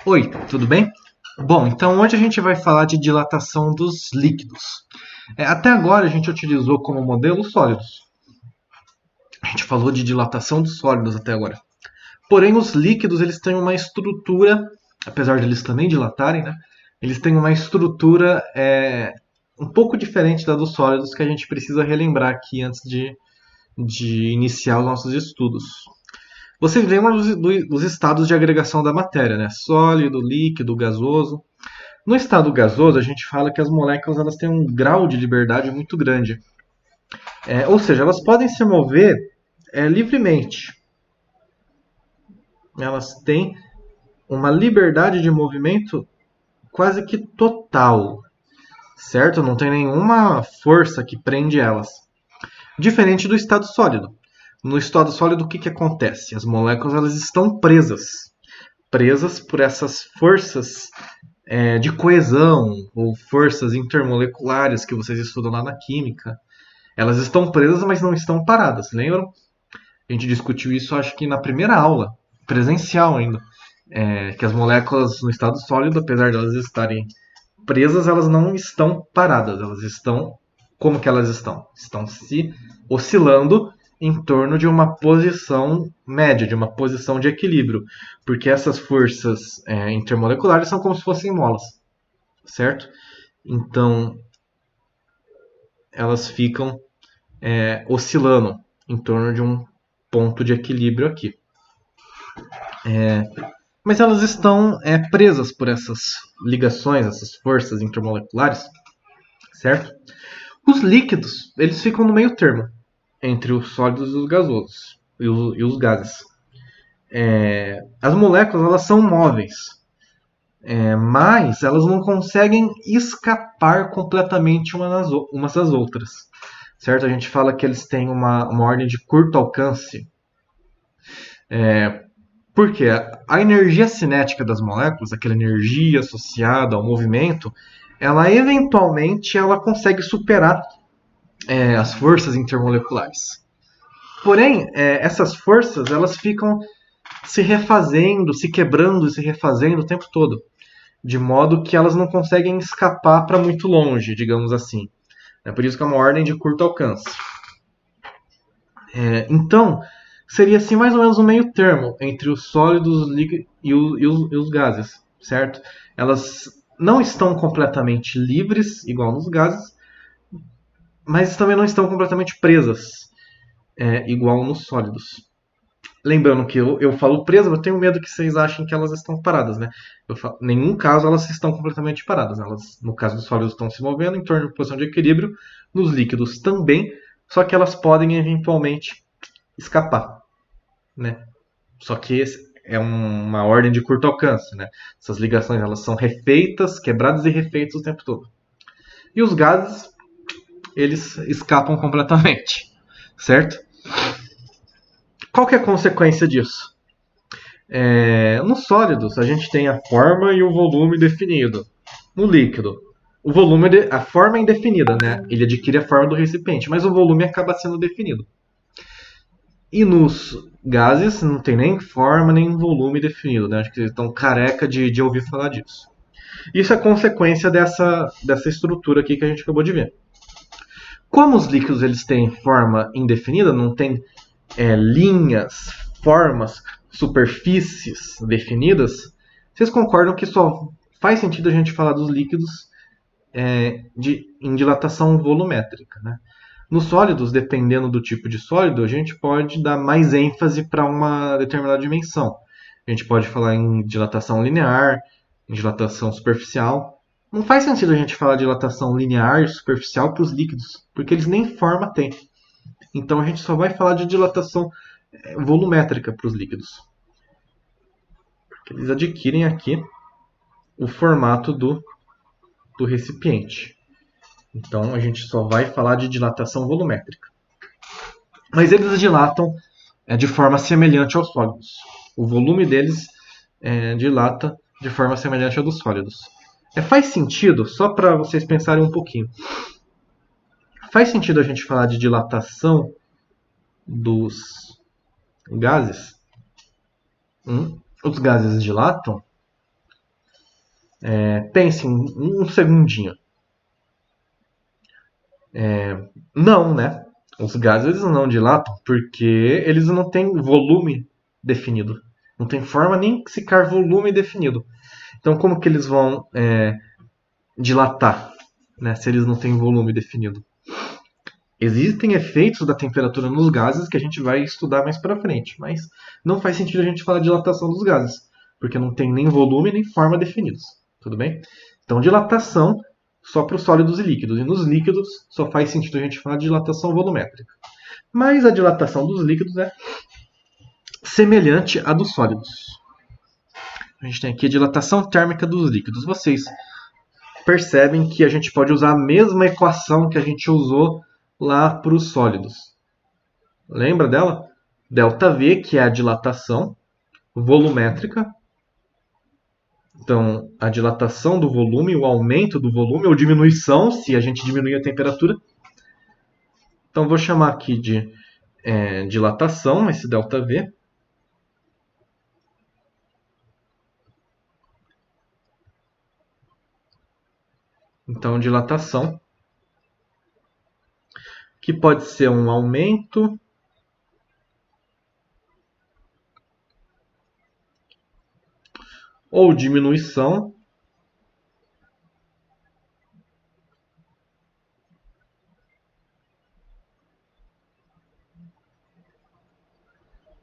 Oi, tudo bem? Bom, então hoje a gente vai falar de dilatação dos líquidos. Até agora a gente utilizou como modelo sólidos. A gente falou de dilatação dos sólidos até agora. Porém, os líquidos eles têm uma estrutura, apesar de eles também dilatarem, né? Eles têm uma estrutura um pouco diferente da dos sólidos que a gente precisa relembrar aqui antes de iniciar os nossos estudos. Vocês lembram dos estados de agregação da matéria, né? Sólido, líquido, gasoso. No estado gasoso, a gente fala que as moléculas elas têm um grau de liberdade muito grande. Ou seja, elas podem se mover livremente. Elas têm uma liberdade de movimento quase que total, certo? Não tem nenhuma força que prende elas. Diferente do estado sólido. No estado sólido, o que acontece? As moléculas elas estão presas por essas forças de coesão ou forças intermoleculares que vocês estudam lá na química. Elas estão presas, mas não estão paradas, lembram? A gente discutiu isso, acho que na primeira aula, presencial ainda. Que as moléculas no estado sólido, apesar de elas estarem presas, elas não estão paradas. Elas estão. Como que elas estão? Estão se oscilando em torno de uma posição média, de uma posição de equilíbrio. Porque essas forças intermoleculares são como se fossem molas, certo? Então, elas ficam oscilando em torno de um ponto de equilíbrio aqui. Mas elas estão presas por essas ligações, essas forças intermoleculares, certo? Os líquidos, eles ficam no meio termo entre os sólidos e os gasosos e os gases. As moléculas elas são móveis, mas elas não conseguem escapar completamente umas das outras, certo? A gente fala que eles têm uma ordem de curto alcance. Por quê? A energia cinética das moléculas, aquela energia associada ao movimento, ela eventualmente ela consegue superar as forças intermoleculares. Porém, essas forças elas ficam se refazendo, se quebrando e se refazendo o tempo todo, de modo que elas não conseguem escapar para muito longe, digamos assim. É por isso que é uma ordem de curto alcance. Então, seria assim mais ou menos um meio termo entre os sólidos e os gases, certo? Elas não estão completamente livres, igual nos gases, mas também não estão completamente presas, igual nos sólidos. Lembrando que eu falo presa, eu tenho medo que vocês achem que elas estão paradas, né? Em nenhum caso elas estão completamente paradas. Elas, no caso dos sólidos, estão se movendo em torno de posição de equilíbrio, nos líquidos também, só que elas podem eventualmente escapar, né? Só que é uma ordem de curto alcance, né? Essas ligações elas são refeitas, quebradas e refeitas o tempo todo. E os gases, eles escapam completamente, certo? Qual que é a consequência disso? Nos sólidos, a gente tem a forma e o volume definido. No líquido, o volume, a forma é indefinida, né? Ele adquire a forma do recipiente, mas o volume acaba sendo definido. E nos gases não tem nem forma nem volume definido, né? Acho que vocês estão careca de ouvir falar disso. Isso é consequência dessa estrutura aqui que a gente acabou de ver. Como os líquidos eles têm forma indefinida, não tem linhas, formas, superfícies definidas, vocês concordam que só faz sentido a gente falar dos líquidos em dilatação volumétrica, né? Nos sólidos, dependendo do tipo de sólido, a gente pode dar mais ênfase para uma determinada dimensão. A gente pode falar em dilatação linear, em dilatação superficial. Não faz sentido a gente falar de dilatação linear e superficial para os líquidos, porque eles nem forma têm. Então a gente só vai falar de dilatação volumétrica para os líquidos. Porque eles adquirem aqui o formato do recipiente. Então a gente só vai falar de dilatação volumétrica. Mas eles dilatam de forma semelhante aos sólidos. O volume deles dilata de forma semelhante ao dos sólidos. Faz sentido, só para vocês pensarem um pouquinho, faz sentido a gente falar de dilatação dos gases? Os gases dilatam Pense um segundinho. Não, né? Os gases eles não dilatam porque eles não têm volume definido. Não tem forma nem sequer volume definido. Então, como que eles vão dilatar, né, se eles não têm volume definido? Existem efeitos da temperatura nos gases que a gente vai estudar mais para frente, mas não faz sentido a gente falar de dilatação dos gases, porque não tem nem volume nem forma definidos. Tudo bem? Então, dilatação só para os sólidos e líquidos. E nos líquidos só faz sentido a gente falar de dilatação volumétrica. Mas a dilatação dos líquidos é semelhante à dos sólidos. A gente tem aqui a dilatação térmica dos líquidos. Vocês percebem que a gente pode usar a mesma equação que a gente usou lá para os sólidos. Lembra dela? ΔV, que é a dilatação volumétrica. Então, a dilatação do volume, o aumento do volume, ou diminuição, se a gente diminuir a temperatura. Então, vou chamar aqui de dilatação, esse ΔV. Então, dilatação, que pode ser um aumento ou diminuição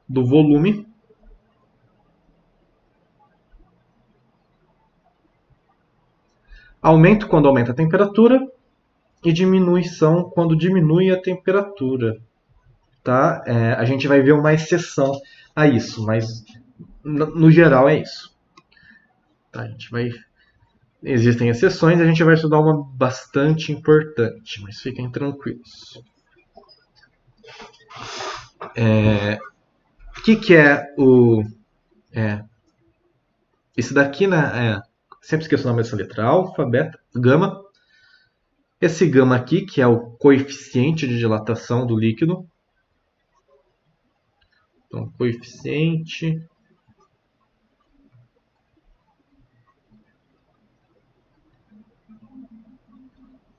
do volume aumento quando aumenta a temperatura e diminuição quando diminui a temperatura. Tá? A gente vai ver uma exceção a isso, mas no geral é isso. Tá, existem exceções, a gente vai estudar uma bastante importante, mas fiquem tranquilos. O que é o... Esse daqui, né? Sempre esqueço o nome dessa letra. Alfa, beta, gama. Esse gama aqui, que é o coeficiente de dilatação do líquido. Então, coeficiente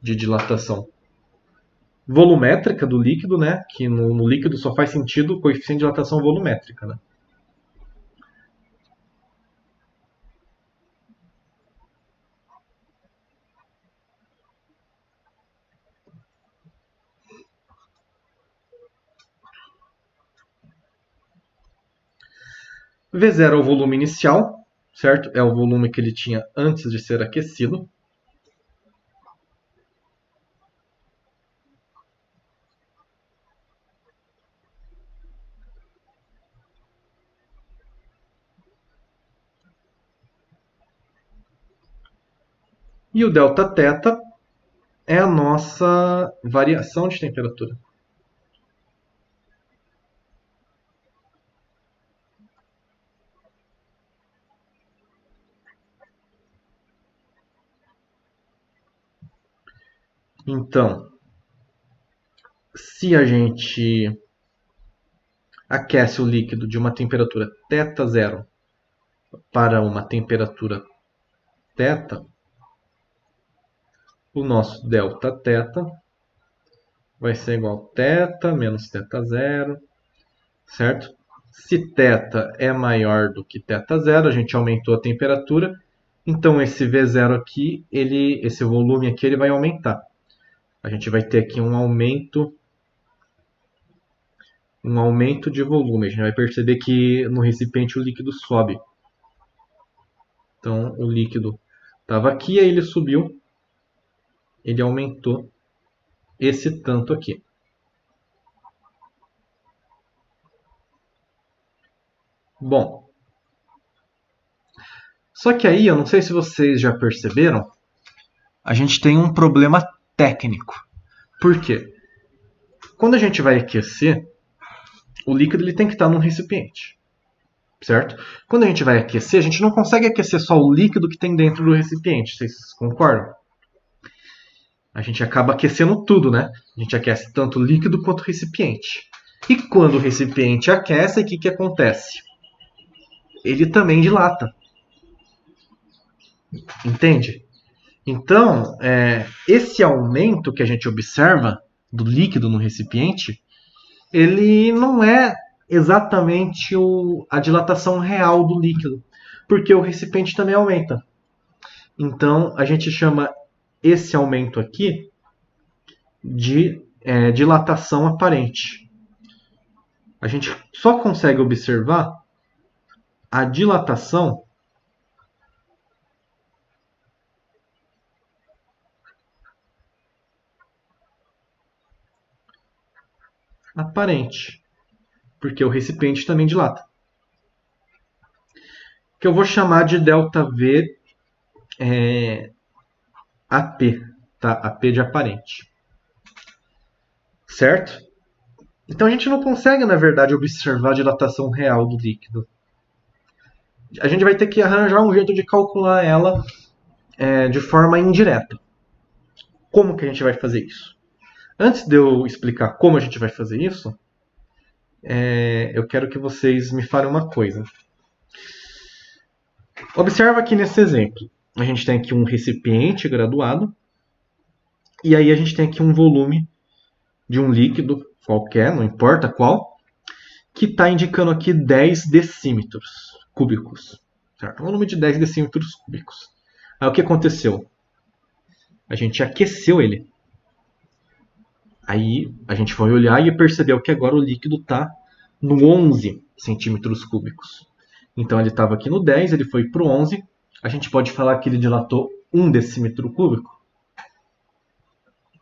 de dilatação volumétrica do líquido, né? Que no líquido só faz sentido o coeficiente de dilatação volumétrica, né? V0 é o volume inicial, certo? É o volume que ele tinha antes de ser aquecido. E o ΔT é a nossa variação de temperatura. Então, se a gente aquece o líquido de uma temperatura θ0 para uma temperatura θ, o nosso ΔT vai ser igual a θ menos θ0, certo? Se θ é maior do que θ0, a gente aumentou a temperatura, então esse V0 aqui, esse volume aqui, ele vai aumentar. A gente vai ter aqui um aumento de volume. A gente vai perceber que no recipiente o líquido sobe. Então o líquido estava aqui, aí ele subiu, ele aumentou esse tanto aqui. Bom, só que aí, eu não sei se vocês já perceberam, a gente tem um problema técnico. Por quê? Quando a gente vai aquecer, o líquido ele tem que estar num recipiente, certo? Quando a gente vai aquecer, a gente não consegue aquecer só o líquido que tem dentro do recipiente, vocês concordam? A gente acaba aquecendo tudo, né? A gente aquece tanto o líquido quanto o recipiente. E quando o recipiente aquece, o que acontece? Ele também dilata. Entende? Então, esse aumento que a gente observa do líquido no recipiente, ele não é exatamente a dilatação real do líquido, porque o recipiente também aumenta. Então, a gente chama esse aumento aqui de dilatação aparente. A gente só consegue observar a dilatação aparente, porque o recipiente também dilata. Que eu vou chamar de ΔV AP, tá? AP de aparente. Certo? Então a gente não consegue, na verdade, observar a dilatação real do líquido. A gente vai ter que arranjar um jeito de calcular ela de forma indireta. Como que a gente vai fazer isso? Antes de eu explicar como a gente vai fazer isso, eu quero que vocês me falem uma coisa. Observa aqui nesse exemplo. A gente tem aqui um recipiente graduado, e aí a gente tem aqui um volume de um líquido qualquer, não importa qual, que está indicando aqui 10 decímetros cúbicos. Certo? Um volume de 10 decímetros cúbicos. Aí o que aconteceu? A gente aqueceu ele. Aí a gente foi olhar e percebeu que agora o líquido está no 11 centímetros cúbicos. Então ele estava aqui no 10, ele foi para o 11. A gente pode falar que ele dilatou 1 decímetro cúbico?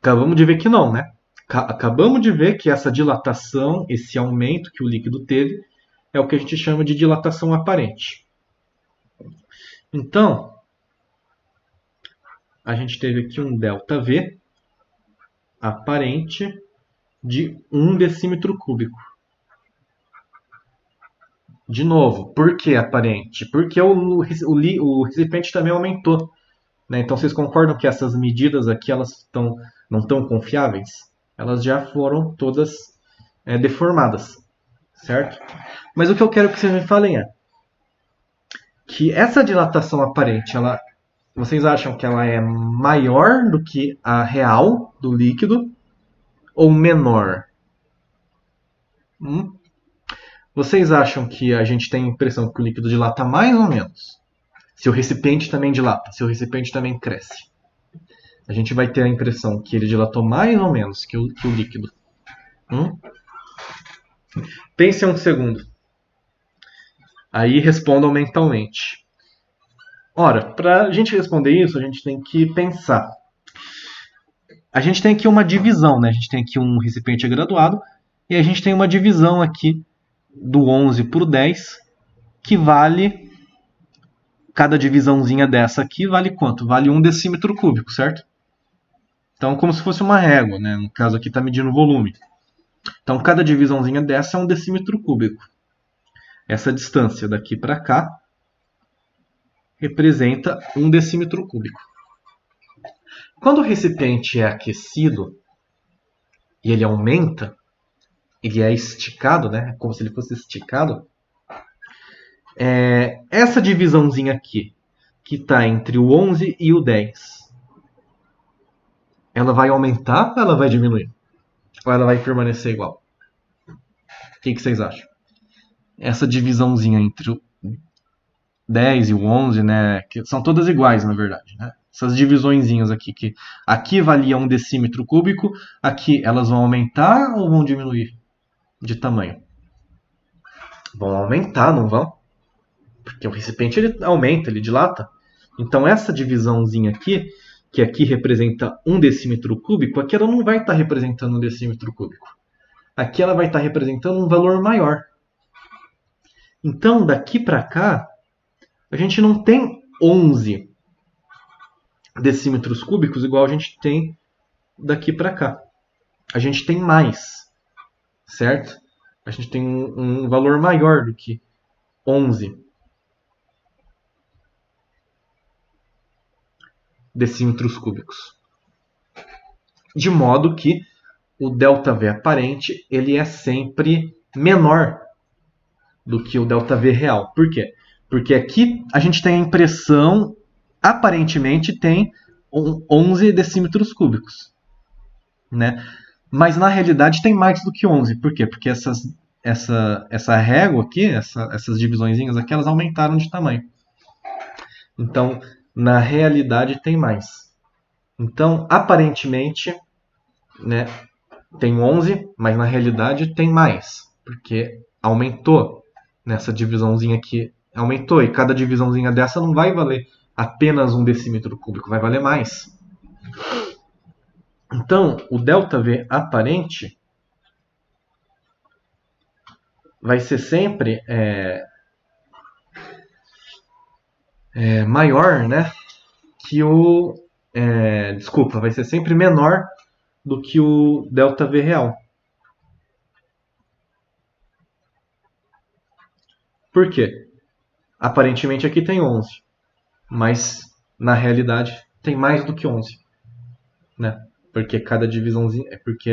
Acabamos de ver que não, né? Acabamos de ver que essa dilatação, esse aumento que o líquido teve, é o que a gente chama de dilatação aparente. Então, a gente teve aqui um ΔV aparente de 1 decímetro cúbico. De novo, por que aparente? Porque o recipiente também aumentou. Né? Então vocês concordam que essas medidas aqui elas não estão confiáveis? Elas já foram todas deformadas, certo? Mas o que eu quero que vocês me falem é que essa dilatação aparente, vocês acham que ela é maior do que a real do líquido ou menor? Vocês acham que a gente tem a impressão que o líquido dilata mais ou menos? Se o recipiente também dilata, se o recipiente também cresce. A gente vai ter a impressão que ele dilatou mais ou menos que o líquido. Pense um segundo. Aí respondam mentalmente. Ora, para a gente responder isso, a gente tem que pensar. A gente tem aqui uma divisão, né? A gente tem aqui um recipiente graduado e a gente tem uma divisão aqui do 11 por 10 que vale, cada divisãozinha dessa aqui vale quanto? Vale 1 decímetro cúbico, certo? Então, como se fosse uma régua, né? No caso aqui está medindo o volume. Então, cada divisãozinha dessa é 1 decímetro cúbico. Essa distância daqui para cá representa 1 decímetro cúbico. Quando o recipiente é aquecido e ele aumenta, ele é esticado, né? Como se ele fosse esticado. Essa divisãozinha aqui, que está entre o 11 e o 10, ela vai aumentar ou ela vai diminuir? Ou ela vai permanecer igual? O que vocês acham? Essa divisãozinha entre o 10 e o 11, né? Que são todas iguais, na verdade, né? Essas divisõezinhas aqui, que aqui valia 1 decímetro cúbico, aqui elas vão aumentar ou vão diminuir de tamanho? Vão aumentar, não vão? Porque o recipiente ele aumenta, ele dilata. Então essa divisãozinha aqui, que aqui representa 1 decímetro cúbico, aqui ela não vai estar representando 1 decímetro cúbico. Aqui ela vai estar representando um valor maior. Então, daqui para cá, a gente não tem 11 decímetros cúbicos igual a gente tem daqui para cá. A gente tem mais, certo? A gente tem um valor maior do que 11 decímetros cúbicos. De modo que o ΔV aparente ele é sempre menor do que o ΔV real. Por quê? Porque aqui a gente tem a impressão aparentemente tem 11 decímetros cúbicos, né? Mas na realidade tem mais do que 11. Por quê? Porque essa régua aqui, essas divisõezinhas aqui, elas aumentaram de tamanho. Então, na realidade tem mais. Então, aparentemente, né, tem 11, mas na realidade tem mais, porque aumentou nessa divisãozinha aqui, aumentou, e cada divisãozinha dessa não vai valer apenas 1 decímetro cúbico, vai valer mais. Então, o ΔV aparente vai ser sempre maior, né, que o... desculpa, vai ser sempre menor do que o ΔV real. Por quê? Aparentemente aqui tem 11, mas na realidade tem mais do que 11, né? Porque cada divisãozinha, porque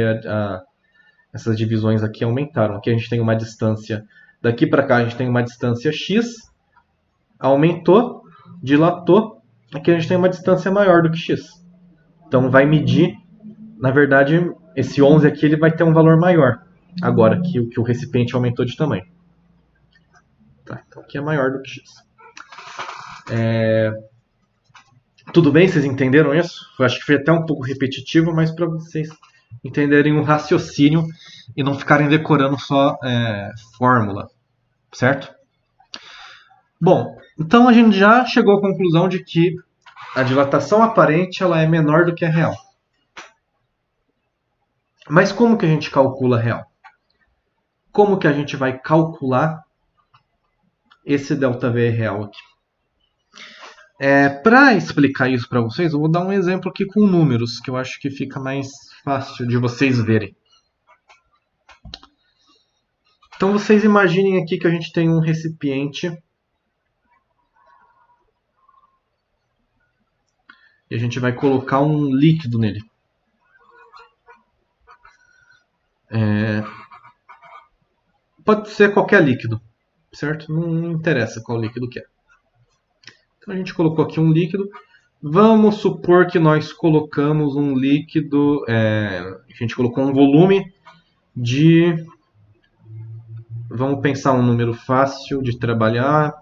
essas divisões aqui aumentaram. Aqui a gente tem uma distância, daqui para cá a gente tem uma distância x, aumentou, dilatou, aqui a gente tem uma distância maior do que x. Então vai medir, na verdade, esse 11 aqui ele vai ter um valor maior, agora que o recipiente aumentou de tamanho. Tá, então aqui é maior do que x. Tudo bem? Vocês entenderam isso? Eu acho que foi até um pouco repetitivo, mas para vocês entenderem o raciocínio e não ficarem decorando só fórmula, certo? Bom, então a gente já chegou à conclusão de que a dilatação aparente ela é menor do que a real. Mas como que a gente calcula a real? Como que a gente vai calcular esse ΔV real aqui? Para explicar isso para vocês, eu vou dar um exemplo aqui com números, que eu acho que fica mais fácil de vocês verem. Então vocês imaginem aqui que a gente tem um recipiente e a gente vai colocar um líquido nele. Pode ser qualquer líquido, certo? Não interessa qual líquido que é. Então a gente colocou aqui um líquido. Vamos supor que nós colocamos um líquido, a gente colocou um volume de, vamos pensar um número fácil de trabalhar,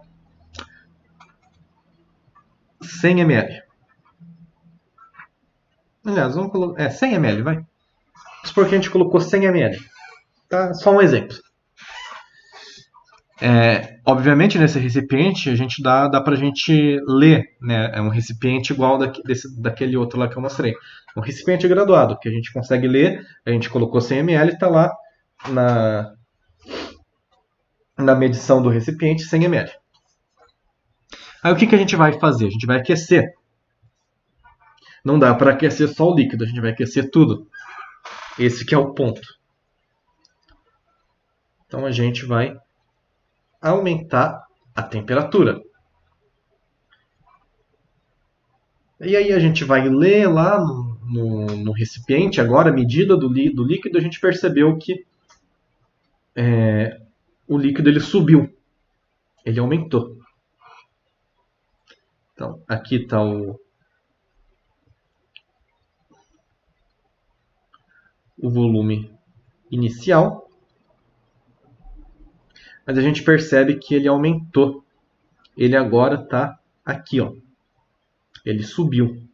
100 ml. Aliás, vamos colocar, 100 ml, vai. Vamos supor que a gente colocou 100 ml. Tá? Só um exemplo. Obviamente, nesse recipiente, a gente dá para a gente ler, né? É um recipiente igual daquele outro lá que eu mostrei. Um recipiente graduado, que a gente consegue ler. A gente colocou 100 ml e está lá na medição do recipiente 100 ml. Aí o que a gente vai fazer? A gente vai aquecer. Não dá para aquecer só o líquido, a gente vai aquecer tudo. Esse que é o ponto. Então a gente vai aumentar a temperatura. E aí a gente vai ler lá no recipiente, agora a medida do líquido, a gente percebeu que o líquido ele subiu, ele aumentou. Então aqui está o volume inicial, mas a gente percebe que ele aumentou. Ele agora está aqui, ó. Ele subiu.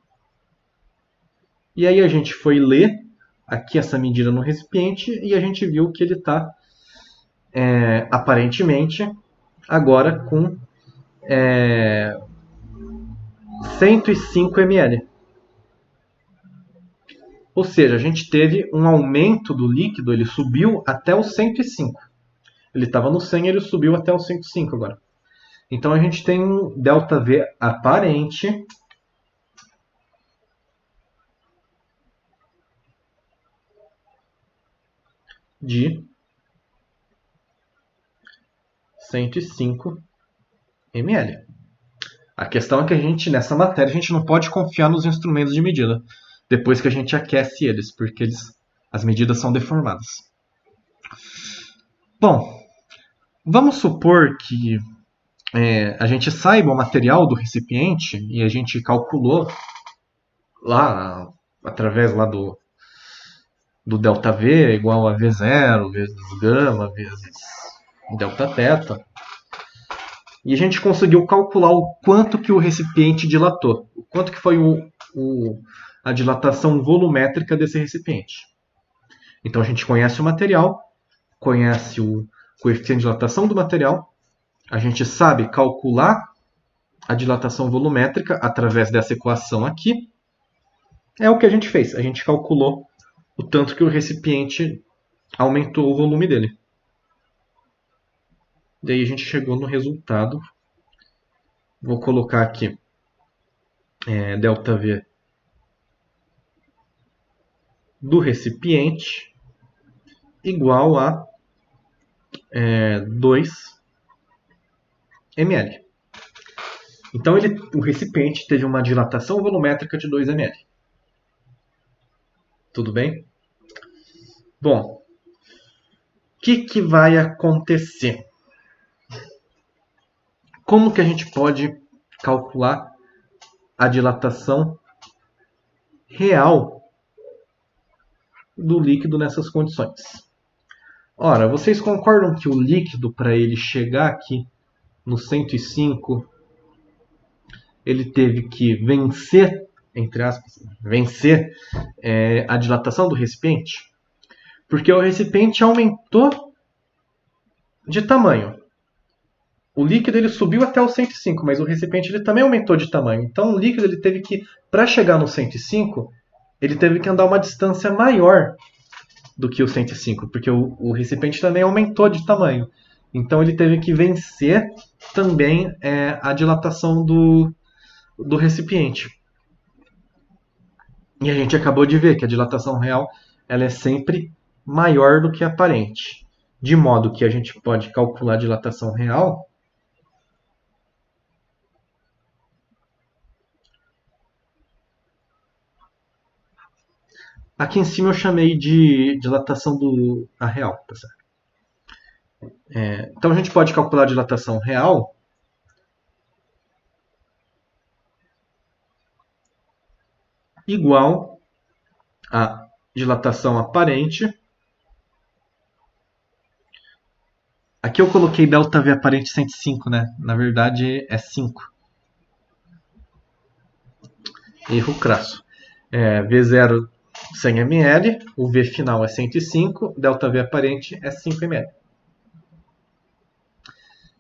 E aí a gente foi ler aqui essa medida no recipiente e a gente viu que ele está aparentemente agora com 105 ml. Ou seja, a gente teve um aumento do líquido, ele subiu até os 105. Ele estava no 100 e ele subiu até os 105 agora. Então a gente tem um ΔV aparente de 105 ml. A questão é que a gente, nessa matéria, a gente não pode confiar nos instrumentos de medida depois que a gente aquece eles, porque as medidas são deformadas. Bom, vamos supor que a gente saiba o material do recipiente e a gente calculou lá, através lá do ΔV igual a V0 vezes gama vezes Δθ, e a gente conseguiu calcular o quanto que o recipiente dilatou, o quanto que foi a dilatação volumétrica desse recipiente. Então a gente conhece o material, conhece o coeficiente de dilatação do material, a gente sabe calcular a dilatação volumétrica através dessa equação aqui. É o que a gente fez, a gente calculou o tanto que o recipiente aumentou o volume dele. Daí a gente chegou no resultado. Vou colocar aqui ΔV do recipiente igual a 2 ml. Então o recipiente teve uma dilatação volumétrica de 2 ml. Tudo bem? Bom, o que vai acontecer? Como que a gente pode calcular a dilatação real do líquido nessas condições? Ora, vocês concordam que o líquido, para ele chegar aqui no 105, ele teve que vencer, entre aspas, vencer a dilatação do recipiente? Porque o recipiente aumentou de tamanho. O líquido ele subiu até o 105, mas o recipiente ele também aumentou de tamanho. Então o líquido ele teve que, para chegar no 105, ele teve que andar uma distância maior do que o 105, porque o recipiente também aumentou de tamanho. Então ele teve que vencer também a dilatação do recipiente. E a gente acabou de ver que a dilatação real ela é sempre maior do que a aparente. De modo que a gente pode calcular a dilatação real aqui em cima eu chamei de dilatação a real, tá certo? Então a gente pode calcular a dilatação real igual a dilatação aparente. Aqui eu coloquei ΔV aparente 105, né? Na verdade é 5. Erro crasso. V0 100 ml, o V final é 105, ΔV aparente é 5 ml.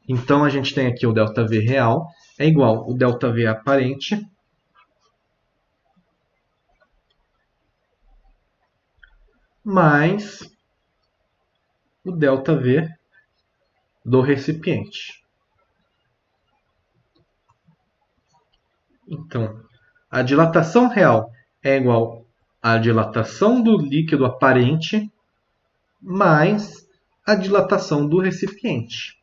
Então a gente tem aqui o ΔV real é igual ao ΔV aparente mais o ΔV do recipiente. Então, a dilatação real é igual à dilatação do líquido aparente mais a dilatação do recipiente.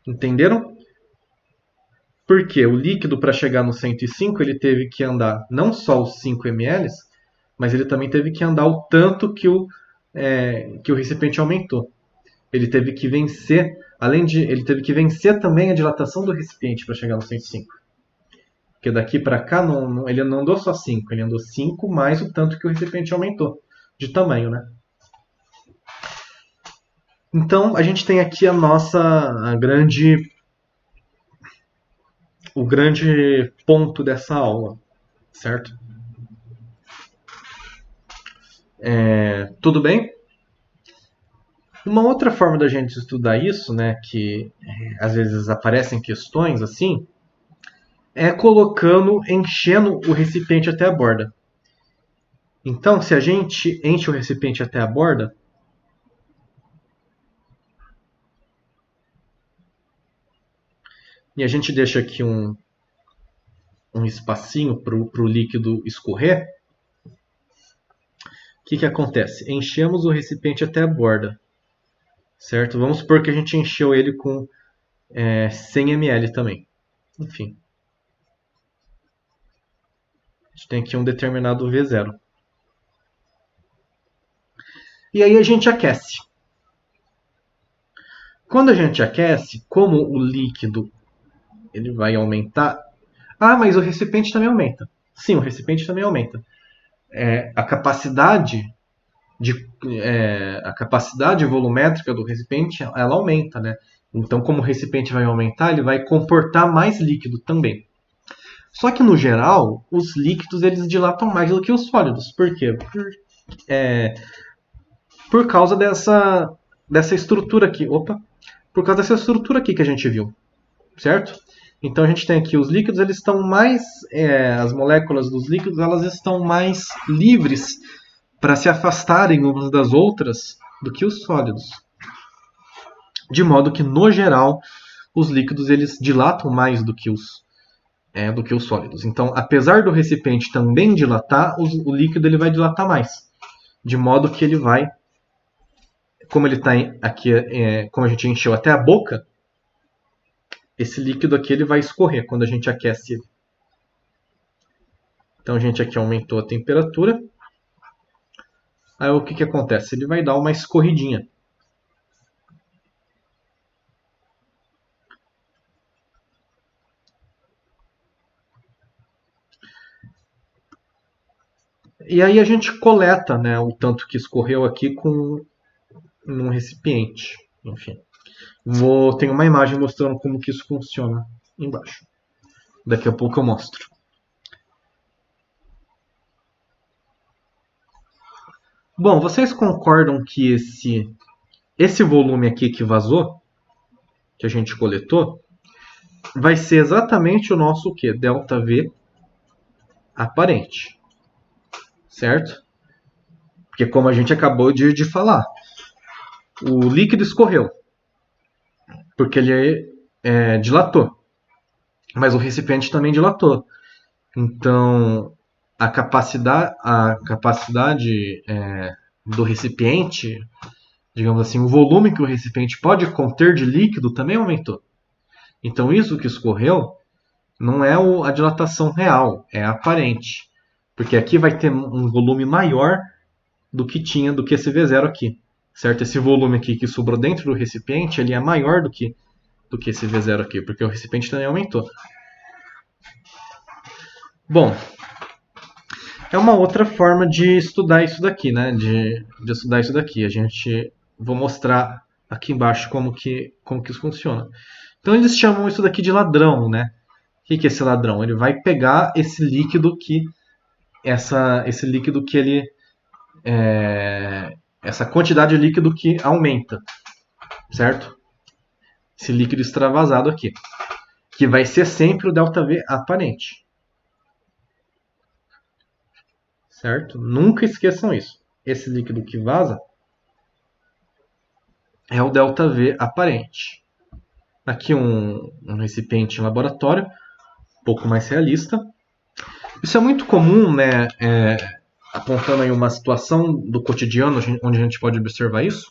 Entenderam? Porque o líquido, para chegar no 105, ele teve que andar não só os 5 ml, mas ele também teve que andar o tanto que o recipiente aumentou. Ele teve que vencer, ele teve que vencer também a dilatação do recipiente para chegar no 105. Porque daqui para cá ele não andou só 5, ele andou 5 mais o tanto que o recipiente aumentou de tamanho, né? Então a gente tem aqui o grande ponto dessa aula, certo? Tudo bem? Uma outra forma da gente estudar isso, né, que às vezes aparecem questões assim, é enchendo o recipiente até a borda. Então, se a gente enche o recipiente até a borda, e a gente deixa aqui um espacinho para o líquido escorrer, o que acontece? Enchemos o recipiente até a borda, certo? Vamos supor que a gente encheu ele com 100 ml também. Enfim. A gente tem aqui um determinado V0. E aí a gente aquece. Quando a gente aquece, como o líquido ele vai aumentar. Ah, mas o recipiente também aumenta. Sim, o recipiente também aumenta. A capacidade a capacidade volumétrica do recipiente ela aumenta, né? Então, como o recipiente vai aumentar, ele vai comportar mais líquido também. Só que no geral, os líquidos eles dilatam mais do que os sólidos. Por quê? Por causa dessa estrutura aqui. Opa! Por causa dessa estrutura aqui que a gente viu, certo? Então a gente tem aqui os líquidos, eles estão mais, as moléculas dos líquidos, elas estão mais livres para se afastarem umas das outras do que os sólidos. De modo que, no geral, os líquidos eles dilatam mais do que os sólidos. Então, apesar do recipiente também dilatar, o líquido ele vai dilatar mais. De modo que ele vai, como ele está aqui, como a gente encheu até a boca, esse líquido aqui ele vai escorrer quando a gente aquece ele. Então a gente aqui aumentou a temperatura. Aí o que acontece? Ele vai dar uma escorridinha. E aí a gente coleta, né, o tanto que escorreu aqui num recipiente. Enfim. Tem uma imagem mostrando como que isso funciona embaixo. Daqui a pouco eu mostro. Bom, vocês concordam que esse volume aqui que vazou, que a gente coletou, vai ser exatamente o nosso o quê? ΔV aparente. Certo? Porque como a gente acabou de falar, o líquido escorreu. Porque ele dilatou. Mas o recipiente também dilatou. Então, a capacidade do recipiente, digamos assim, o volume que o recipiente pode conter de líquido também aumentou. Então, isso que escorreu não é a dilatação real, é aparente. Porque aqui vai ter um volume maior do que esse V0 aqui. Certo? Esse volume aqui que sobrou dentro do recipiente, ele é maior do que esse V0 aqui, porque o recipiente também aumentou. Bom, é uma outra forma de estudar isso daqui, né? De estudar isso daqui. Vou mostrar aqui embaixo como que isso funciona. Então eles chamam isso daqui de ladrão, né? O que é esse ladrão? Ele vai pegar esse líquido que ele essa quantidade de líquido que aumenta, certo? Esse líquido extravasado aqui, que vai ser sempre o ΔV aparente. Certo? Nunca esqueçam isso. Esse líquido que vaza é o ΔV aparente. Aqui um recipiente em laboratório, um pouco mais realista. Isso é muito comum, né? Apontando aí uma situação do cotidiano onde a gente pode observar isso.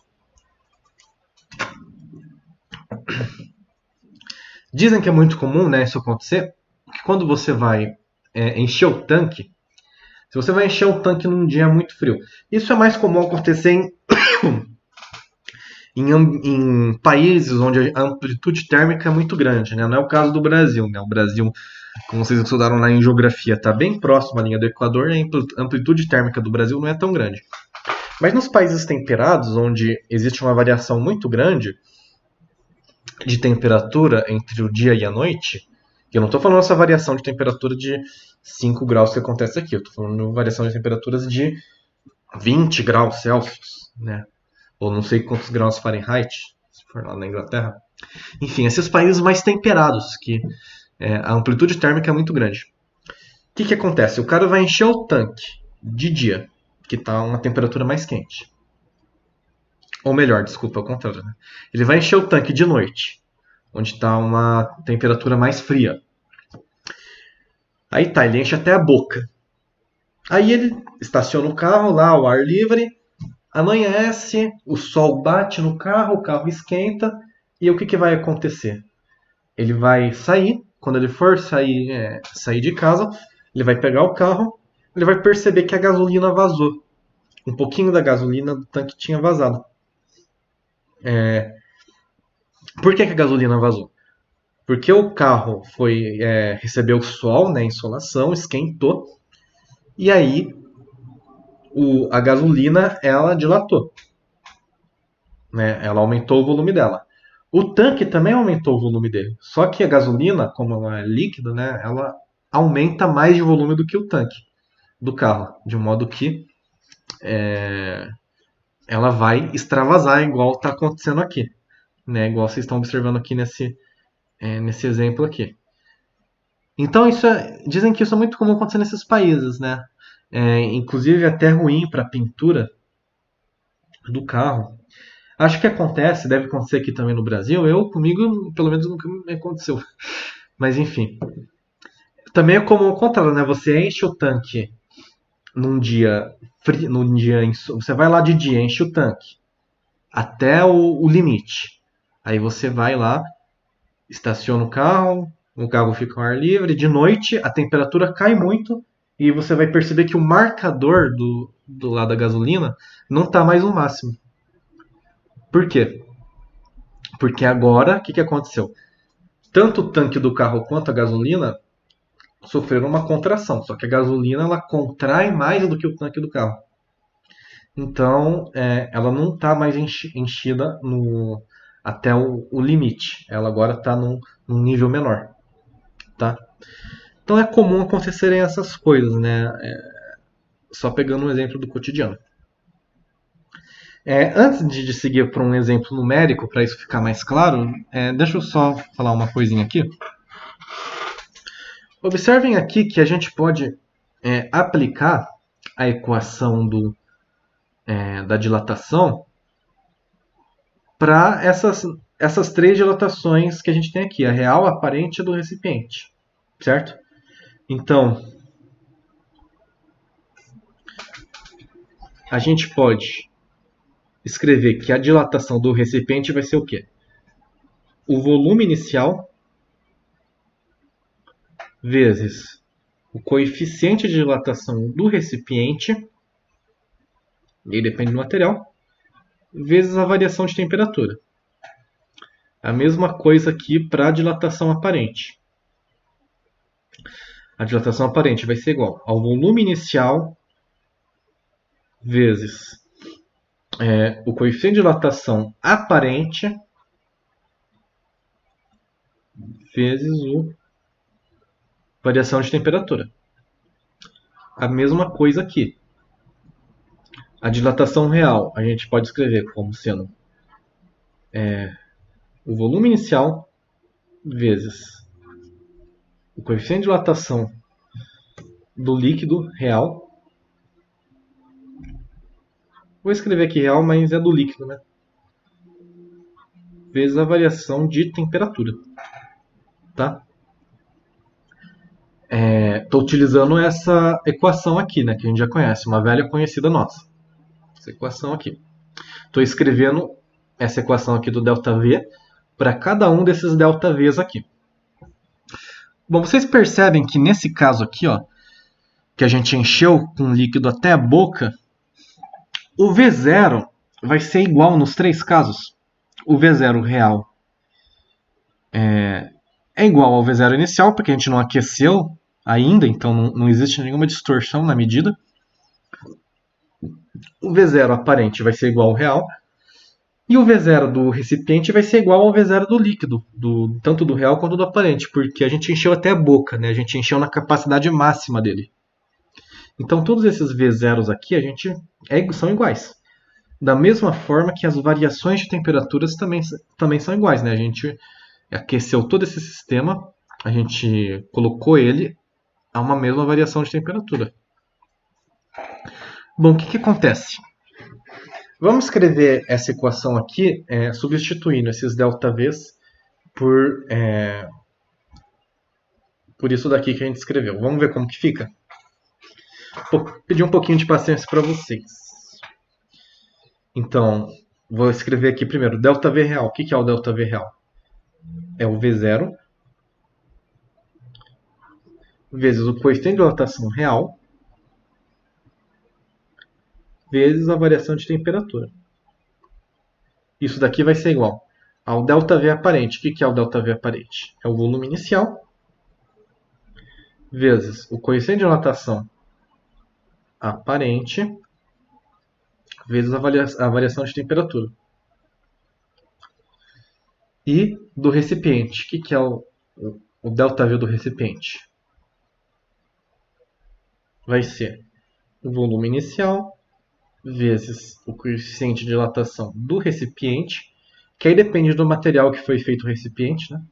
Dizem que é muito comum, né, isso acontecer, que quando você vai encher o tanque, se você vai encher o tanque num dia muito frio, isso é mais comum acontecer em países onde a amplitude térmica é muito grande, né? Não é o caso do Brasil, né? O Brasil, como vocês estudaram lá em geografia, está bem próximo à linha do Equador e a amplitude térmica do Brasil não é tão grande. Mas nos países temperados, onde existe uma variação muito grande de temperatura entre o dia e a noite, e eu não estou falando essa variação de temperatura de 5 graus que acontece aqui, eu estou falando de variação de temperaturas de 20 graus Celsius, né? Ou não sei quantos graus Fahrenheit, se for lá na Inglaterra. Enfim, esses países mais temperados, que a amplitude térmica é muito grande. O que acontece? O cara vai encher o tanque de dia, que está uma temperatura mais quente. Ou melhor, desculpa, ao contrário. Né? Ele vai encher o tanque de noite, onde está uma temperatura mais fria. Aí tá, ele enche até a boca. Aí ele estaciona o carro lá ao ar livre, amanhece, o sol bate no carro, o carro esquenta, e o que vai acontecer? Ele vai sair, quando ele for sair de casa, ele vai pegar o carro, ele vai perceber que a gasolina vazou. Um pouquinho da gasolina do tanque tinha vazado. Por que a gasolina vazou? Porque o carro recebeu sol, né, insolação, esquentou, e aí a gasolina ela dilatou, né? Ela aumentou o volume dela. O tanque também aumentou o volume dele. Só que a gasolina, como ela é líquida, né, ela aumenta mais de volume do que o tanque do carro, de modo que ela vai extravasar igual está acontecendo aqui, né? Igual vocês estão observando aqui nesse exemplo aqui. Então dizem que isso é muito comum acontecer nesses países, né? Inclusive até ruim para a pintura do carro. Acho que acontece, deve acontecer aqui também no Brasil. Comigo, pelo menos nunca me aconteceu. Mas enfim. Também é comum o contrário, né? Você enche o tanque num dia frio, você vai lá de dia, enche o tanque até o limite. Aí você vai lá, estaciona o carro fica ao ar livre. De noite a temperatura cai muito e você vai perceber que o marcador do lado da gasolina não está mais no máximo. Por quê? Porque agora, o que aconteceu? Tanto o tanque do carro quanto a gasolina sofreram uma contração, só que a gasolina ela contrai mais do que o tanque do carro. Então, ela não está mais enchida até o limite. Ela agora está num nível menor, tá? Então é comum acontecerem essas coisas, né? Só pegando um exemplo do cotidiano. Antes de seguir para um exemplo numérico, para isso ficar mais claro, deixa eu só falar uma coisinha aqui. Observem aqui que a gente pode aplicar a equação da dilatação para essas três dilatações que a gente tem aqui, a real, a aparente e do recipiente, certo? Então, a gente pode escrever que a dilatação do recipiente vai ser o quê? O volume inicial vezes o coeficiente de dilatação do recipiente, e depende do material, vezes a variação de temperatura. A mesma coisa aqui para a dilatação aparente. A dilatação aparente vai ser igual ao volume inicial vezes o coeficiente de dilatação aparente vezes a variação de temperatura. A mesma coisa aqui. A dilatação real a gente pode escrever como sendo o volume inicial vezes o coeficiente de dilatação do líquido real. Vou escrever aqui real, mas é do líquido, né? Vezes a variação de temperatura. Tá? Estou utilizando essa equação aqui, né? Que a gente já conhece, uma velha conhecida nossa. Essa equação aqui. Estou escrevendo essa equação aqui do ΔV para cada um desses ΔVs aqui. Bom, vocês percebem que nesse caso aqui, ó, que a gente encheu com líquido até a boca, o V0 vai ser igual nos três casos. O V0 real é igual ao V0 inicial, porque a gente não aqueceu ainda, então não existe nenhuma distorção na medida. O V0 aparente vai ser igual ao real. E o V0 do recipiente vai ser igual ao V0 do líquido, tanto do real quanto do aparente, porque a gente encheu até a boca, né? A gente encheu na capacidade máxima dele. Então todos esses V0s aqui são iguais. Da mesma forma que as variações de temperaturas também são iguais, né? A gente aqueceu todo esse sistema, a gente colocou ele a uma mesma variação de temperatura. Bom, o que acontece? Vamos escrever essa equação aqui substituindo esses ΔVs por isso daqui que a gente escreveu. Vamos ver como que fica? Vou pedir um pouquinho de paciência para vocês. Então, vou escrever aqui primeiro ΔV real. O que é o ΔV real? É o V0 vezes o coeficiente de dilatação real vezes a variação de temperatura. Isso daqui vai ser igual ao ΔV aparente. O que é o ΔV aparente? É o volume inicial vezes o coeficiente de dilatação aparente vezes a variação de temperatura. E do recipiente. O que é o ΔV do recipiente? Vai ser o volume inicial vezes o coeficiente de dilatação do recipiente, que aí depende do material que foi feito o recipiente, né?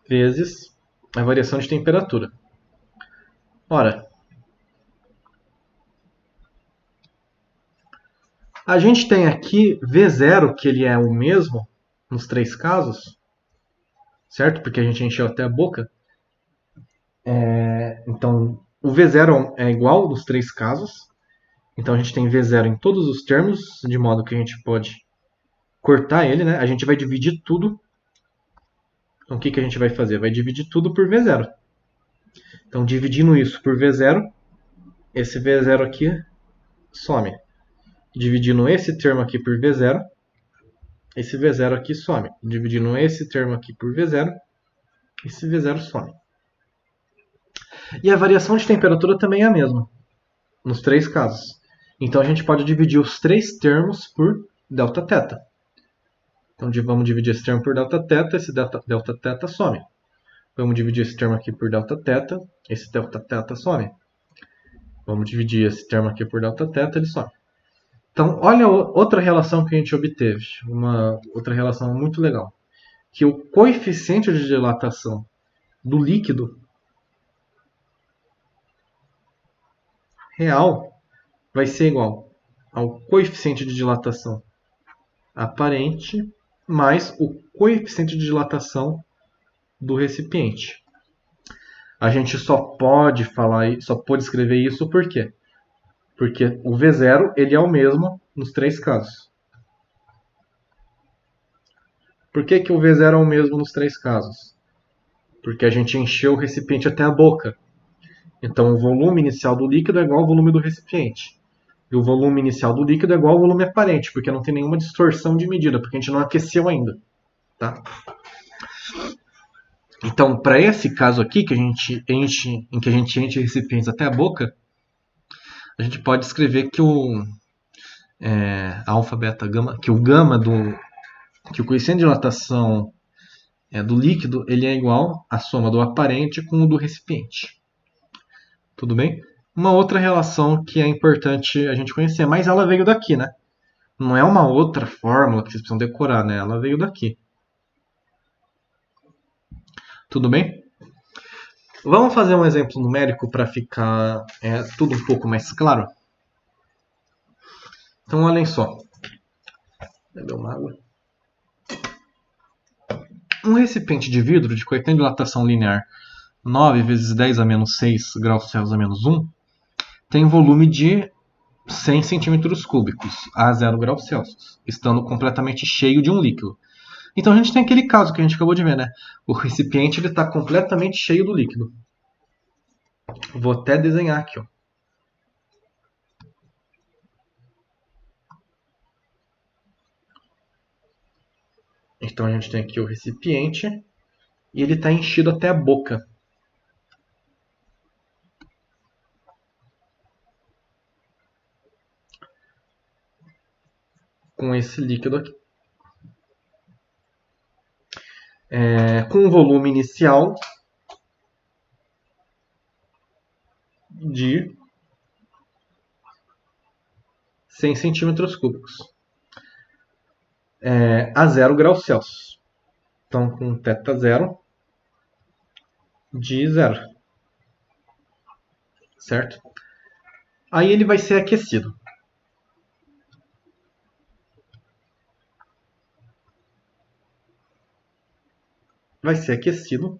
Vezes a variação de temperatura. Ora, a gente tem aqui V0, que ele é o mesmo nos três casos, certo? Porque a gente encheu até a boca. Então, o V0 é igual nos três casos. Então, a gente tem V0 em todos os termos, de modo que a gente pode cortar ele, né? A gente vai dividir tudo. Então, o que a gente vai fazer? Vai dividir tudo por V0. Então, dividindo isso por V0, esse V0 aqui some. Dividindo esse termo aqui por V0, esse V0 aqui some. Dividindo esse termo aqui por V0, esse V0 some. E a variação de temperatura também é a mesma, nos três casos. Então a gente pode dividir os três termos por Δθ. Então vamos dividir esse termo por Δθ, esse Δθ some. Vamos dividir esse termo aqui por Δθ, esse Δθ some. Vamos dividir esse termo aqui por Δθ, ele some. Então, olha outra relação que a gente obteve, uma outra relação muito legal, que o coeficiente de dilatação do líquido real vai ser igual ao coeficiente de dilatação aparente mais o coeficiente de dilatação do recipiente. A gente só pode escrever isso por quê? Porque o V0 ele é o mesmo nos três casos. Por que o V0 é o mesmo nos três casos? Porque a gente encheu o recipiente até a boca. Então, o volume inicial do líquido é igual ao volume do recipiente. E o volume inicial do líquido é igual ao volume aparente, porque não tem nenhuma distorção de medida, porque a gente não aqueceu ainda. Tá? Então, para esse caso aqui, em que a gente enche recipientes até a boca, a gente pode escrever que o alfa, beta, gama, que o coeficiente de dilatação do líquido ele é igual à soma do aparente com o do recipiente. Tudo bem? Uma outra relação que é importante a gente conhecer, mas ela veio daqui, né? Não é uma outra fórmula que vocês precisam decorar, né? Ela veio daqui. Tudo bem? Vamos fazer um exemplo numérico para ficar tudo um pouco mais claro? Então, olhem só. Beber uma água. Um recipiente de vidro de coeficiente de dilatação linear 9 vezes 10 a menos 6 graus Celsius a menos 1 tem volume de 100 centímetros cúbicos a 0 graus Celsius, estando completamente cheio de um líquido. Então a gente tem aquele caso que a gente acabou de ver, né? O recipiente está completamente cheio do líquido. Vou até desenhar aqui, ó. Então a gente tem aqui o recipiente e ele está enchido até a boca. Com esse líquido aqui. Com um volume inicial de 100 centímetros cúbicos a 0 graus Celsius. Então, com θ0 de 0. Certo? Aí ele vai ser aquecido. Vai ser aquecido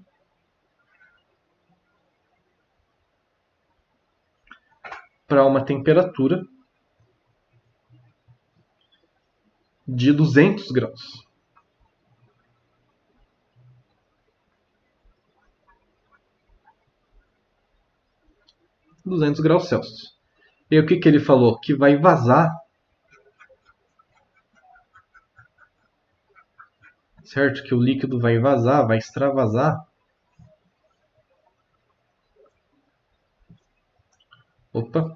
para uma temperatura de 200 graus. Celsius. E o que ele falou? Que vai vazar certo? Que o líquido vai vazar, vai extravasar. Opa.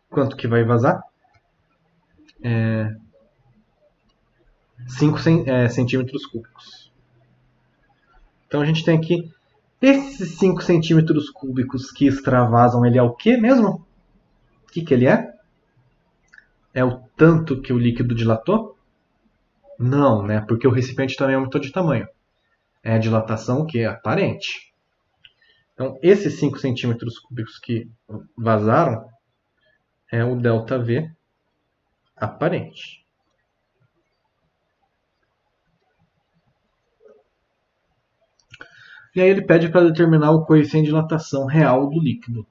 Quanto que vai vazar? 5 centímetros cúbicos. Então a gente tem aqui esses 5 centímetros cúbicos que extravasam, ele é o que mesmo? O que ele é? É o tanto que o líquido dilatou? Não, né? Porque o recipiente também aumentou de tamanho. É a dilatação que é aparente. Então, esses 5 centímetros cúbicos que vazaram é o ΔV aparente. E aí ele pede para determinar o coeficiente de dilatação real do líquido.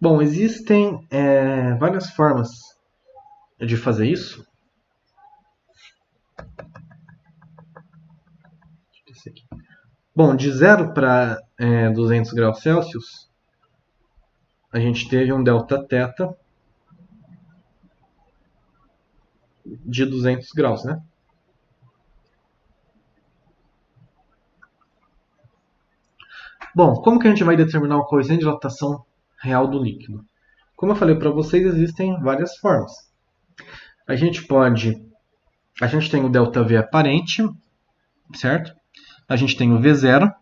Bom, existem várias formas de fazer isso. Bom, de 0 para 200 graus Celsius, a gente teve um Δθ de 200 graus, né? Bom, como que a gente vai determinar o coeficiente de dilatação real do líquido? Como eu falei para vocês, existem várias formas. A gente tem o ΔV aparente, certo? A gente tem o V0,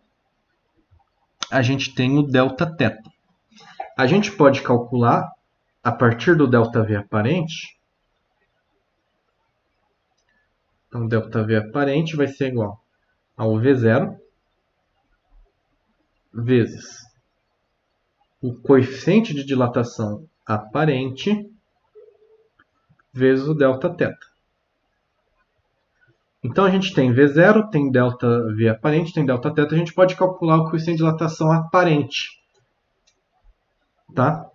a gente tem o Δθ. A gente pode calcular a partir do ΔV aparente. Então, ΔV aparente vai ser igual ao V0 vezes o coeficiente de dilatação aparente vezes o Δθ. Então a gente tem V0, tem ΔV aparente, tem Δθ, a gente pode calcular o coeficiente de dilatação aparente. Tá?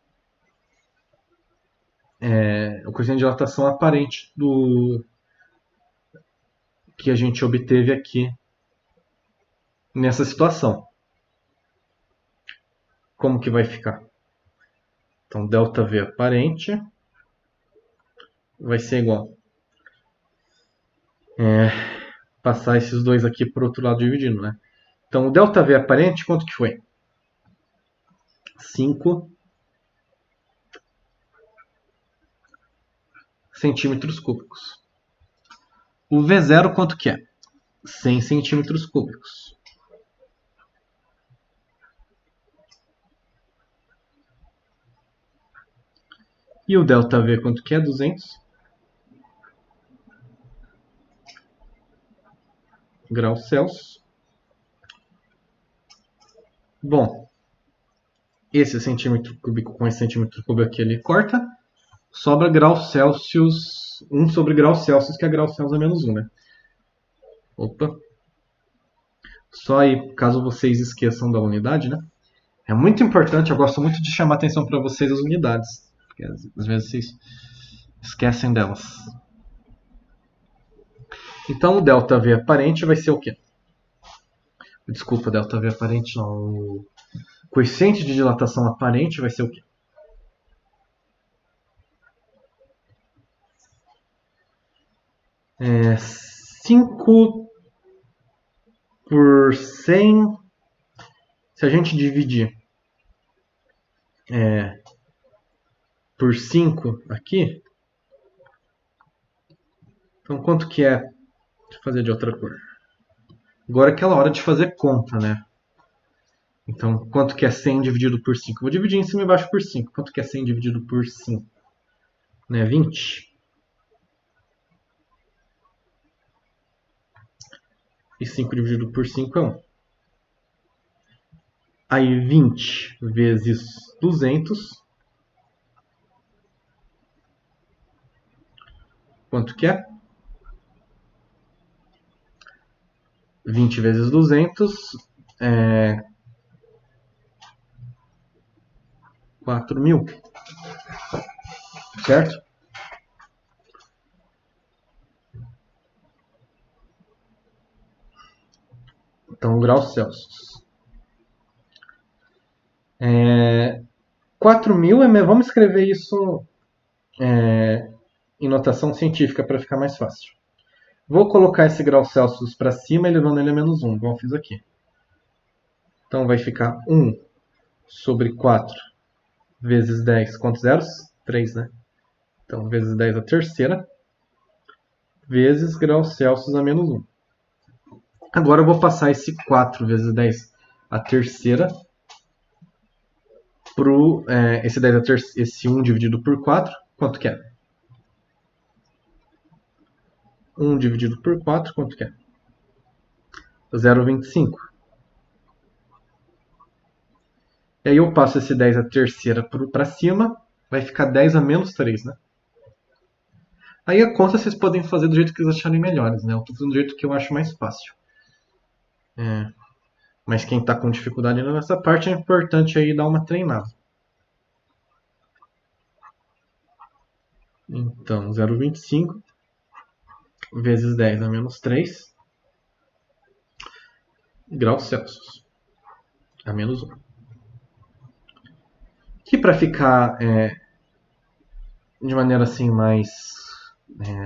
O coeficiente de dilatação aparente do que a gente obteve aqui nessa situação. Como que vai ficar? Então, ΔV aparente vai ser igual. Passar esses dois aqui para o outro lado dividindo, né? Então, o ΔV aparente, quanto que foi? 5 centímetros cúbicos. O V0 quanto que é? 100 centímetros cúbicos. E o ΔV quanto que é? 200 graus Celsius. Bom, esse centímetro cúbico com esse centímetro cúbico aqui ele corta. Sobra graus Celsius, 1 sobre graus Celsius, que é graus Celsius a menos 1, né? Opa. Só aí, caso vocês esqueçam da unidade, né? É muito importante, eu gosto muito de chamar atenção para vocês as unidades. Porque às vezes vocês esquecem delas. Então o ΔV aparente vai ser o quê? Desculpa, ΔV aparente não. O coeficiente de dilatação aparente vai ser o quê? É 5 por 100. Se a gente dividir por 5 aqui, então quanto que é? Deixa eu fazer de outra cor. Agora é aquela hora de fazer conta, né? Então, quanto que é 100 dividido por 5? Vou dividir em cima e embaixo por 5. Quanto que é 100 dividido por 5? Né? 20. E 5 dividido por 5 é 1. Aí 20 vezes 200. Quanto que é? 20 vezes 200 é 4.000. Certo? Então, graus Celsius. 4.000 vamos escrever isso em notação científica para ficar mais fácil. Vou colocar esse grau Celsius para cima, elevando ele a menos 1, igual eu fiz aqui. Então vai ficar 1 sobre 4 vezes 10. Quantos zeros? 3, né? Então, vezes 10 a terceira, vezes grau Celsius a menos 1. Agora eu vou passar esse 4 vezes 10 a terceira pro esse 10 a terceira, esse 1 dividido por 4, quanto que é? 1 dividido por 4, quanto que é? 0,25. E aí eu passo esse 10 a terceira para cima, vai ficar 10 a menos 3, né? Aí a conta vocês podem fazer do jeito que vocês acharem melhores, né? Eu tô fazendo do jeito que eu acho mais fácil. Mas quem está com dificuldade nessa parte é importante aí dar uma treinada. Então, 0,25 vezes 10 a menos 3 graus Celsius a menos 1. Que para ficar de maneira assim mais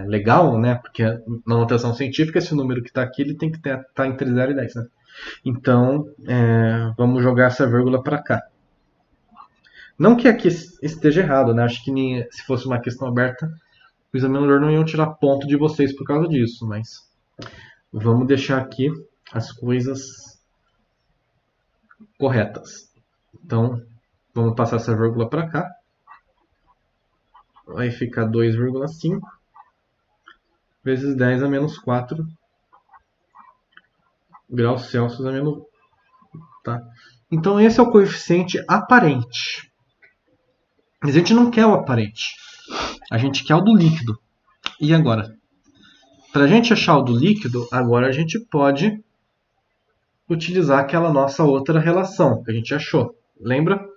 legal, né? Porque na notação científica esse número que está aqui ele tem que estar entre 0 e 10, né? Então, vamos jogar essa vírgula para cá. Não que aqui esteja errado, né? Acho que se fosse uma questão aberta, o examinador não ia tirar ponto de vocês por causa disso, mas vamos deixar aqui as coisas corretas. Então, vamos passar essa vírgula para cá. Vai ficar 2,5 vezes 10 a menos 4 graus Celsius a menos 1. Tá? Então, esse é o coeficiente aparente. Mas a gente não quer o aparente. A gente quer o do líquido. E agora? Para a gente achar o do líquido, agora a gente pode utilizar aquela nossa outra relação que a gente achou. Lembra?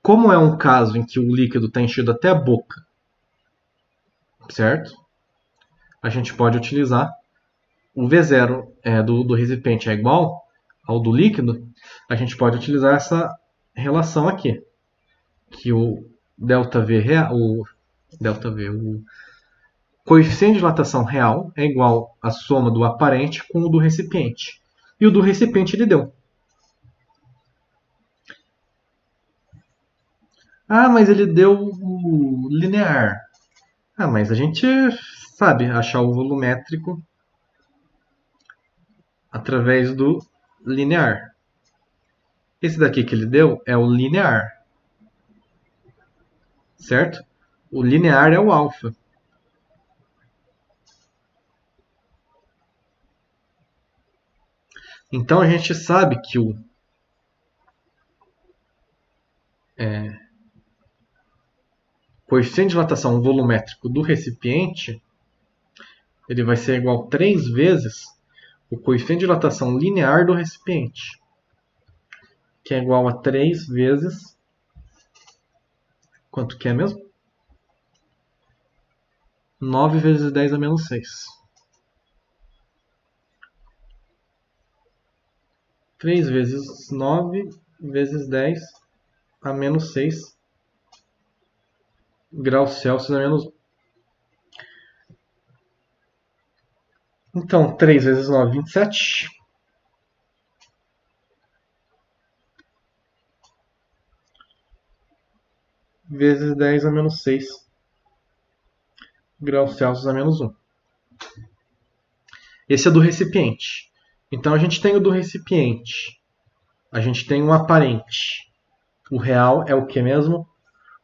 Como é um caso em que o líquido está enchido até a boca, certo? A gente pode utilizar o V0 do recipiente é igual ao do líquido, a gente pode utilizar essa relação aqui, que o ΔV real, o coeficiente de dilatação real é igual à soma do aparente com o do recipiente. E o do recipiente ele deu. Ah, mas ele deu o linear. Ah, mas a gente sabe achar o volumétrico através do linear. Esse daqui que ele deu é o linear, certo? O linear é o alfa. Então a gente sabe que o coeficiente de dilatação volumétrico do recipiente ele vai ser igual a 3 vezes o coeficiente de dilatação linear do recipiente, que é igual a 3 vezes... Quanto que é mesmo? 9 vezes 10 a menos 6. 3 vezes 9 vezes 10 a menos 6 graus Celsius a menos 1. Então, 3 vezes 9, 27. Vezes 10 a menos 6 graus Celsius a menos 1. Esse é do recipiente. Então a gente tem o do recipiente. A gente tem um aparente. O real é o que mesmo?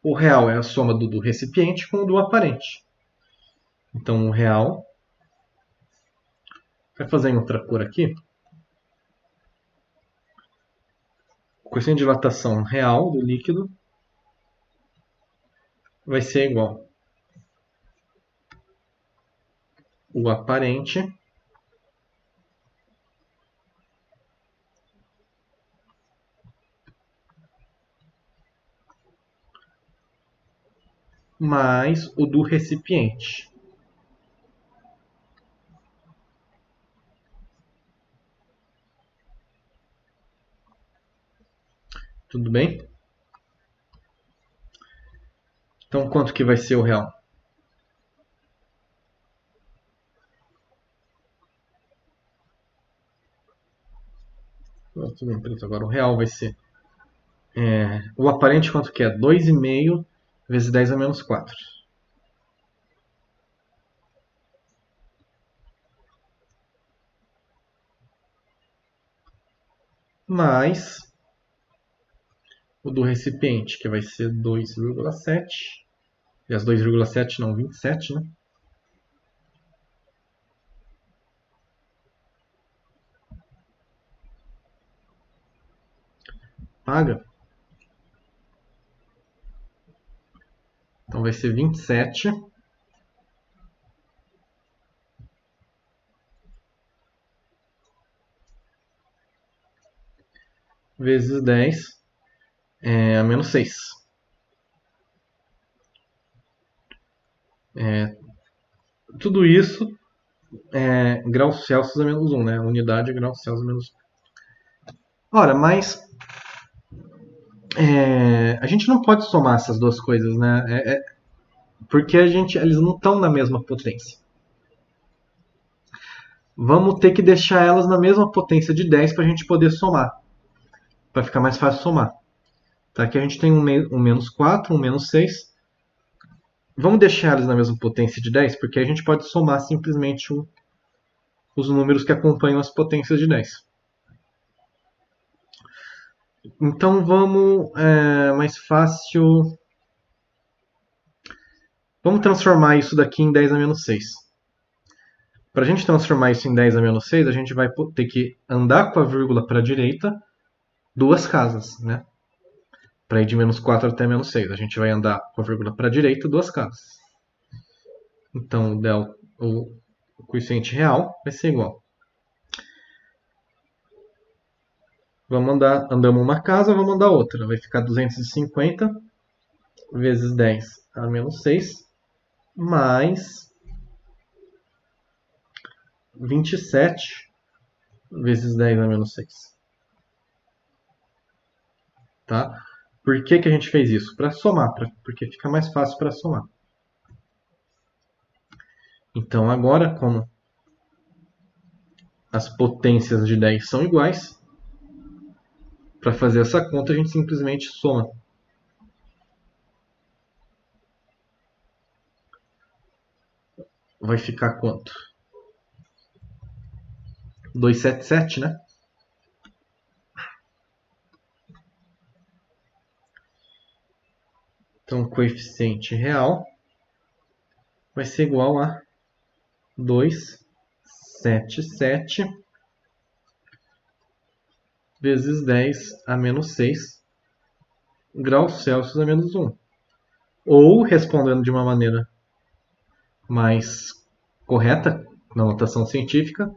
O real é a soma do recipiente com o do aparente. Então o real... Vai fazer em outra cor aqui. O coeficiente de dilatação real do líquido vai ser igual o aparente mais o do recipiente. Tudo bem? Então, quanto que vai ser o real? Tudo bem, preto. Agora o real vai ser... o aparente quanto que é? 2,5 vezes 10 a menos 4. Mais o do recipiente, que vai ser 2,7. E as 2,7 não, 27, né? Paga. Então vai ser 27 vezes 10 a menos 6. Tudo isso graus Celsius a menos 1, né? Unidade é graus Celsius a menos 1. Ora, mas a gente não pode somar essas duas coisas, né? Porque eles não estão na mesma potência. Vamos ter que deixar elas na mesma potência de 10 para a gente poder somar. Para ficar mais fácil somar. Tá? Aqui a gente tem um menos 4, um menos 6. Vamos deixar elas na mesma potência de 10, porque a gente pode somar simplesmente os números que acompanham as potências de 10. Então vamos mais fácil. Vamos transformar isso daqui em 10 a menos 6. Para a gente transformar isso em 10 a menos 6, a gente vai ter que andar com a vírgula para a direita duas casas, né? Para ir de menos 4 até menos 6. A gente vai andar com a vírgula para a direita duas casas. Então o coeficiente real vai ser igual. Andamos uma casa, vamos andar outra. Vai ficar 250 vezes 10 a menos 6, mais 27 vezes 10 a menos 6. Tá? Por que a gente fez isso? Para somar, porque fica mais fácil para somar. Então agora, como as potências de 10 são iguais, para fazer essa conta a gente simplesmente soma. Vai ficar quanto? 277, né? Então o coeficiente real vai ser igual a 277 vezes 10 a menos 6 graus Celsius a menos 1. Ou, respondendo de uma maneira mais correta, na notação científica,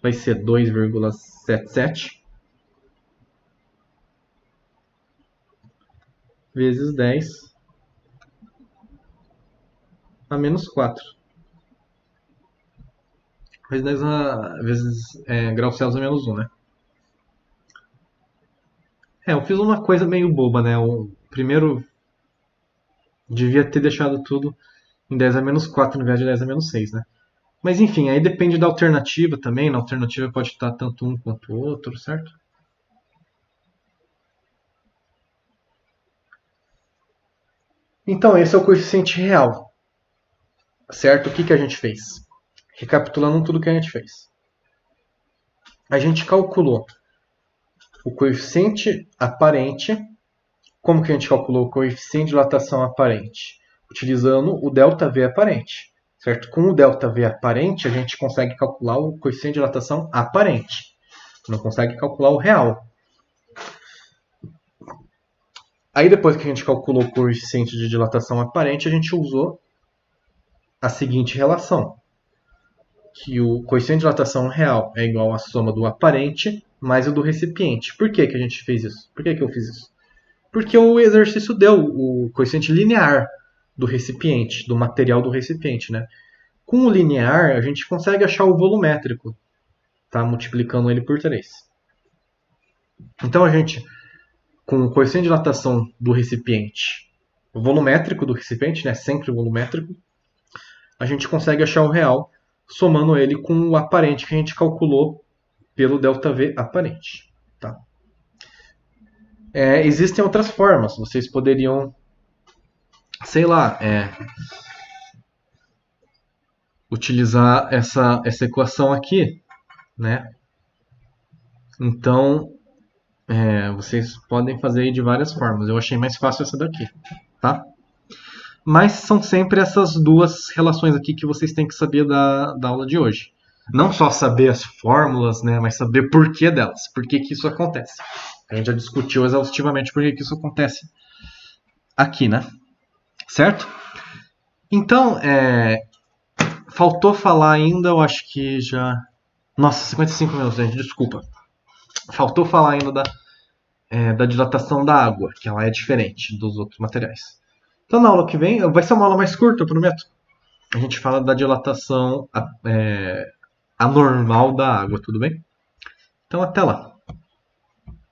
vai ser 2,77 vezes 10 a menos 4. Vezes graus Celsius a menos 1, né? Eu fiz uma coisa meio boba, né? O primeiro devia ter deixado tudo em 10 a menos 4 no invés de 10 a menos 6, né? Mas enfim, aí depende da alternativa também. Na alternativa pode estar tanto um quanto o outro, certo? Então esse é o coeficiente real. Certo? O que a gente fez? Recapitulando tudo que a gente fez. A gente calculou o coeficiente aparente. Como que a gente calculou o coeficiente de dilatação aparente? Utilizando o ΔV aparente. Certo? Com o ΔV aparente, a gente consegue calcular o coeficiente de dilatação aparente. Não consegue calcular o real. Aí depois que a gente calculou o coeficiente de dilatação aparente, a gente usou a seguinte relação. Que o coeficiente de dilatação real é igual à soma do aparente mais o do recipiente. Por que a gente fez isso? Por que eu fiz isso? Porque o exercício deu o coeficiente linear do recipiente, do material do recipiente, né? Com o linear, a gente consegue achar o volumétrico, tá? Multiplicando ele por 3. Então a gente com o coeficiente de dilatação do recipiente volumétrico do recipiente, né, sempre volumétrico, a gente consegue achar o real somando ele com o aparente que a gente calculou pelo ΔV aparente. Tá? Existem outras formas. Vocês poderiam, sei lá, utilizar essa equação aqui, né? Então, vocês podem fazer aí de várias formas. Eu achei mais fácil essa daqui, tá? Mas são sempre essas duas relações aqui que vocês têm que saber da aula de hoje. Não só saber as fórmulas, né, mas saber por que delas, por que isso acontece. A gente já discutiu exaustivamente por que isso acontece aqui, né? Certo? Então, faltou falar ainda, eu acho que já... Nossa, 55 minutos, gente, desculpa. Faltou falar ainda da dilatação da água, que ela é diferente dos outros materiais. Então, na aula que vem, vai ser uma aula mais curta, eu prometo. A gente fala da dilatação anormal da água, tudo bem? Então, até lá.